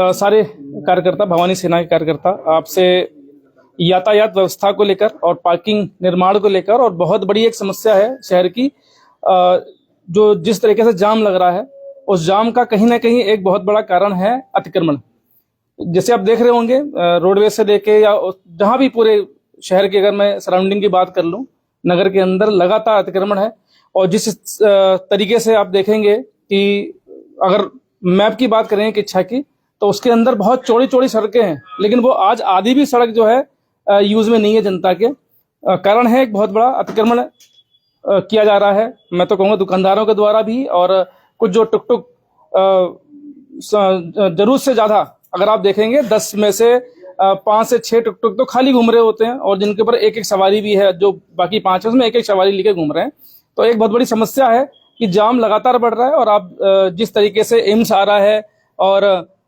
सारे कार्यकर्ता, भवानी सेना के कार्यकर्ता आपसे यातायात व्यवस्था को लेकर और पार्किंग निर्माण को लेकर, और बहुत बड़ी एक समस्या है शहर की, जो जिस तरीके से जाम लग रहा है, उस जाम का कहीं ना कहीं एक बहुत बड़ा कारण है अतिक्रमण। जैसे आप देख रहे होंगे रोडवेज से लेके या जहां भी पूरे शहर की अगर मैं सराउंडिंग की बात कर लूं, नगर के अंदर लगातार अतिक्रमण है। और जिस तरीके से आप देखेंगे कि अगर मैप की बात करें किच्छा की, तो उसके अंदर बहुत चौड़ी चौड़ी सड़कें हैं, लेकिन वो आज आधी भी सड़क जो है यूज में नहीं है जनता के। कारण है एक बहुत बड़ा अतिक्रमण किया जा रहा है, मैं तो कहूँगा दुकानदारों के द्वारा भी, और कुछ जो टुक टुक जरूरत से ज्यादा, अगर आप देखेंगे 10 में से 5 से 6 टुक टुक तो खाली घूम रहे होते हैं, और जिनके ऊपर एक एक सवारी भी है, जो बाकी 5 है उसमें एक एक सवारी लेके घूम रहे हैं। तो एक बहुत बड़ी समस्या है कि जाम लगातार बढ़ रहा है। और आप जिस तरीके से एम्स आ रहा है और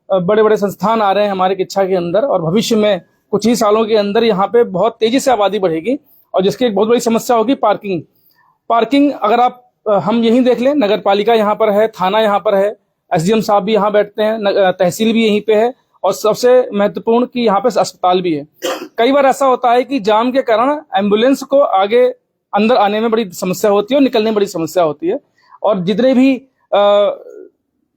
बड़े बड़े संस्थान आ रहे हैं हमारे किच्छा के अंदर, और भविष्य में कुछ ही सालों के अंदर यहाँ पे बहुत तेजी से आबादी बढ़ेगी, और जिसकी एक बहुत बड़ी समस्या होगी पार्किंग। अगर आप हम यहीं देख लें, नगर पालिका यहाँ पर है, थाना यहाँ पर है, एसडीएम साहब भी यहाँ बैठते हैं, तहसील भी यहीं पे है, और सबसे महत्वपूर्ण कि यहाँ पे अस्पताल भी है। कई बार ऐसा होता है कि जाम के कारण एम्बुलेंस को आगे अंदर आने में बड़ी समस्या होती है और निकलने में बड़ी समस्या होती है। और जितने भी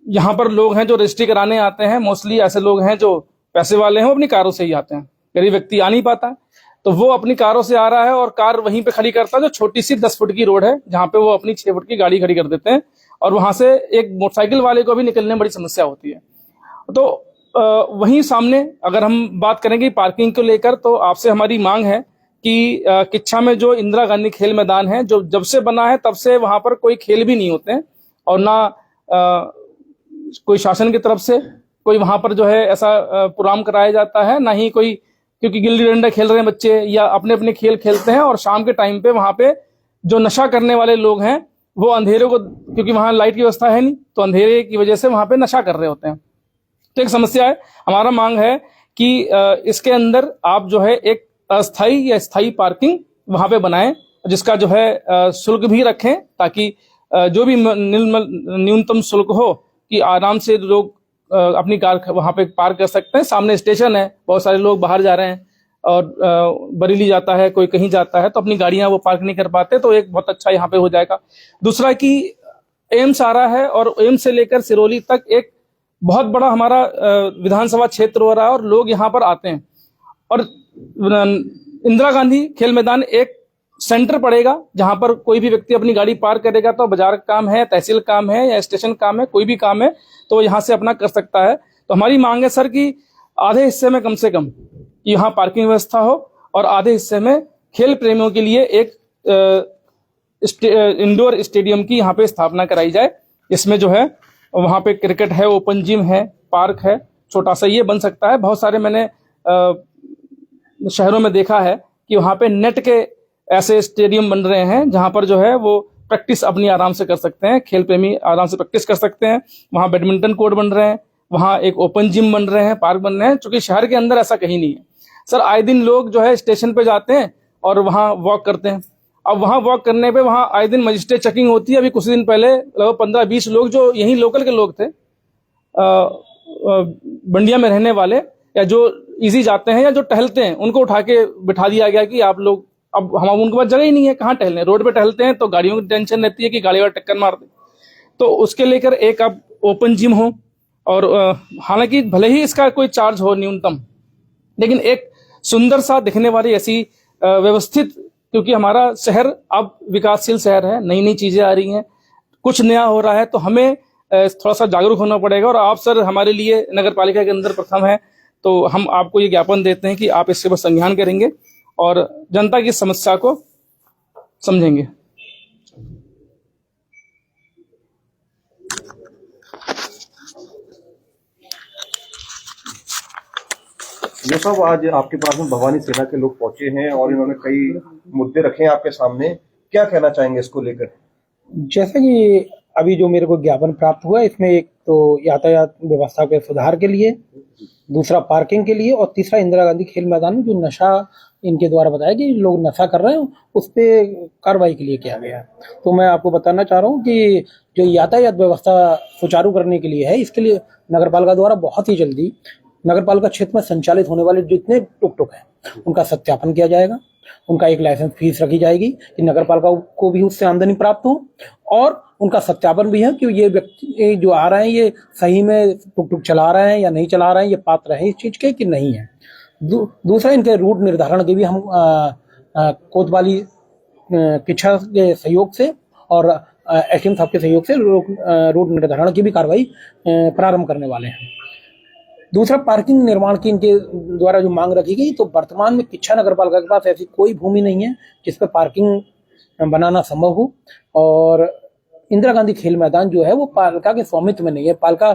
यहाँ पर लोग हैं जो रजिस्ट्री कराने आते हैं, मोस्टली ऐसे लोग हैं जो पैसे वाले हैं, वो अपनी कारों से ही आते हैं। गरीब व्यक्ति आ नहीं पाता है, तो वो अपनी कारों से आ रहा है और कार वहीं पे खड़ी करता है, जो छोटी सी 10 फुट की रोड है, जहाँ पे वो अपनी 6 फुट की गाड़ी खड़ी कर देते हैं, और वहां से एक मोटरसाइकिल वाले को भी निकलने में बड़ी समस्या होती है। तो वहीं सामने अगर हम बात करेंगे पार्किंग को लेकर, तो आपसे हमारी मांग है कि किच्छा में जो इंदिरा गांधी खेल मैदान है, जो जब से बना है तब से वहां पर कोई खेल भी नहीं होते हैं, और ना कोई शासन की तरफ से कोई वहां पर जो है ऐसा प्रोग्राम कराया जाता है, ना ही कोई, क्योंकि गिल्ली डंडा खेल रहे हैं बच्चे या अपने अपने खेल खेलते हैं, और शाम के टाइम पे वहां पे जो नशा करने वाले लोग हैं वो अंधेरे को, क्योंकि वहां लाइट की व्यवस्था है नहीं, तो अंधेरे की वजह से वहां पे नशा कर रहे होते हैं। तो एक समस्या है। हमारा मांग है कि इसके अंदर आप जो है एक अस्थायी या स्थायी पार्किंग वहां पे बनाएं, जिसका जो है शुल्क भी रखें, ताकि जो भी न्यूनतम शुल्क हो कि आराम से लोग अपनी कार वहां पे पार्क कर सकते हैं। सामने स्टेशन है, बहुत सारे लोग बाहर जा रहे हैं और बरेली जाता है, कोई कहीं जाता है, तो अपनी गाड़ियां वो पार्क नहीं कर पाते, तो एक बहुत अच्छा यहाँ पे हो जाएगा। दूसरा कि एम्स आ रहा है, और एम्स से लेकर सिरोली तक एक बहुत बड़ा हमारा विधानसभा क्षेत्र हो रहा है, और लोग यहाँ पर आते हैं। और इंदिरा गांधी खेल मैदान एक सेंटर पड़ेगा, जहां पर कोई भी व्यक्ति अपनी गाड़ी पार्क करेगा, तो बाजार का काम है, तहसील काम है, या स्टेशन काम है, कोई भी काम है, तो यहाँ से अपना कर सकता है। तो हमारी मांग है सर कि आधे हिस्से में कम से कम यहाँ पार्किंग व्यवस्था हो, और आधे हिस्से में खेल प्रेमियों के लिए एक इंडोर स्टेडियम की यहाँ पे स्थापना कराई जाए। इसमें जो है वहां पे क्रिकेट है, ओपन जिम है, पार्क है, छोटा सा ये बन सकता है। बहुत सारे मैंने शहरों में देखा है कि वहां पे नेट के ऐसे स्टेडियम बन रहे हैं, जहां पर जो है वो प्रैक्टिस अपनी आराम से कर सकते हैं, खेल प्रेमी आराम से प्रैक्टिस कर सकते हैं। वहां बैडमिंटन कोर्ट बन रहे हैं, वहां एक ओपन जिम बन रहे हैं, पार्क बन रहे हैं, क्योंकि शहर के अंदर ऐसा कहीं नहीं है। सर आए दिन लोग जो है स्टेशन पे जाते हैं और वहां वॉक करते हैं। अब वहां वॉक करने पे वहां आए दिन मजिस्ट्रेट चेकिंग होती है। अभी कुछ दिन पहले लगभग 15-20 लोग जो यहीं लोकल के लोग थे, बंडिया में रहने वाले, या जो इजी जाते हैं या जो टहलते हैं, उनको उठा के बिठा दिया गया कि आप लोग, अब हम उनके पास जगह ही नहीं है, कहाँ टहलने, रोड पे टहलते हैं तो गाड़ियों की टेंशन रहती है कि गाड़ी वाला टक्कर मार दे। तो उसके लेकर एक अब ओपन जिम हो, और हालांकि भले ही इसका कोई चार्ज हो न्यूनतम, लेकिन एक सुंदर सा दिखने वाली ऐसी व्यवस्थित, क्योंकि हमारा शहर अब विकासशील शहर है, नई नई चीजें आ रही हैं, कुछ नया हो रहा है, तो हमें थोड़ा सा जागरूक होना पड़ेगा। और आप सर हमारे लिए नगर पालिका के अंदर प्रथम है, तो हम आपको ये ज्ञापन देते हैं कि आप इसके पर संज्ञान करेंगे और जनता की समस्या को समझेंगे। ये सब आज आपके पास में भवानी सेना के लोग पहुंचे हैं और इन्होंने कई मुद्दे रखे हैं आपके सामने, क्या कहना चाहेंगे इसको लेकर? जैसे कि अभी जो मेरे को ज्ञापन प्राप्त हुआ, इसमें एक तो यातायात व्यवस्था के सुधार के लिए, दूसरा पार्किंग के लिए, और तीसरा इंदिरा गांधी खेल मैदान में जो नशा इनके द्वारा बताया कि लोग नशा कर रहे हैं, उस पर कार्रवाई के लिए किया गया। तो मैं आपको बताना चाह रहा हूँ कि जो यातायात व्यवस्था सुचारू करने के लिए है, इसके लिए नगरपालिका द्वारा बहुत ही जल्दी नगरपालिका क्षेत्र में संचालित होने वाले जितने टुक टुक हैं उनका सत्यापन किया जाएगा। उनका एक लाइसेंस फीस रखी जाएगी कि नगरपालिका को भी उससे आमदनी प्राप्त हो, और उनका सत्यापन भी है कि ये व्यक्ति जो आ रहे हैं ये सही में टुक टुक चला रहे हैं या नहीं चला रहे हैं, ये पात्र हैं इस चीज के कि नहीं है। दूसरा, इनके रूट निर्धारण के भी हम कोतवाली किच्छा के सहयोग से और एसडीएम साहब के सहयोग से रूट निर्धारण की भी कार्रवाई प्रारंभ करने वाले हैं। दूसरा, पार्किंग निर्माण की इनके द्वारा जो मांग रखी गई, तो वर्तमान में किच्छा नगरपालिका के पास ऐसी कोई भूमि नहीं है जिस पर पार्किंग बनाना संभव हो, और इंदिरा गांधी खेल मैदान जो है वो पालिका के स्वामित्व में नहीं है। पालिका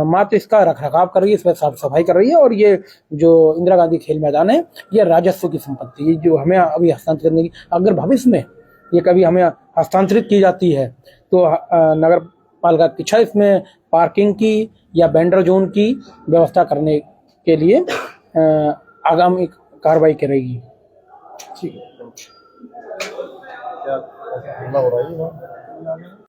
मात्र इसका रखरखाव कर रही है, इसमें साफ सफाई कर रही है, और ये जो इंदिरा गांधी खेल मैदान है ये राजस्व की संपत्ति है जो हमें अभी हस्तांतरित करने की, अगर भविष्य में ये कभी हमें हस्तांतरित की जाती है तो नगर पालिका किच्छा इसमें पार्किंग की या वेंडर जोन की व्यवस्था करने के लिए आगामी कार्रवाई करेगी। ठीक है। क्या हमला हो रहा है?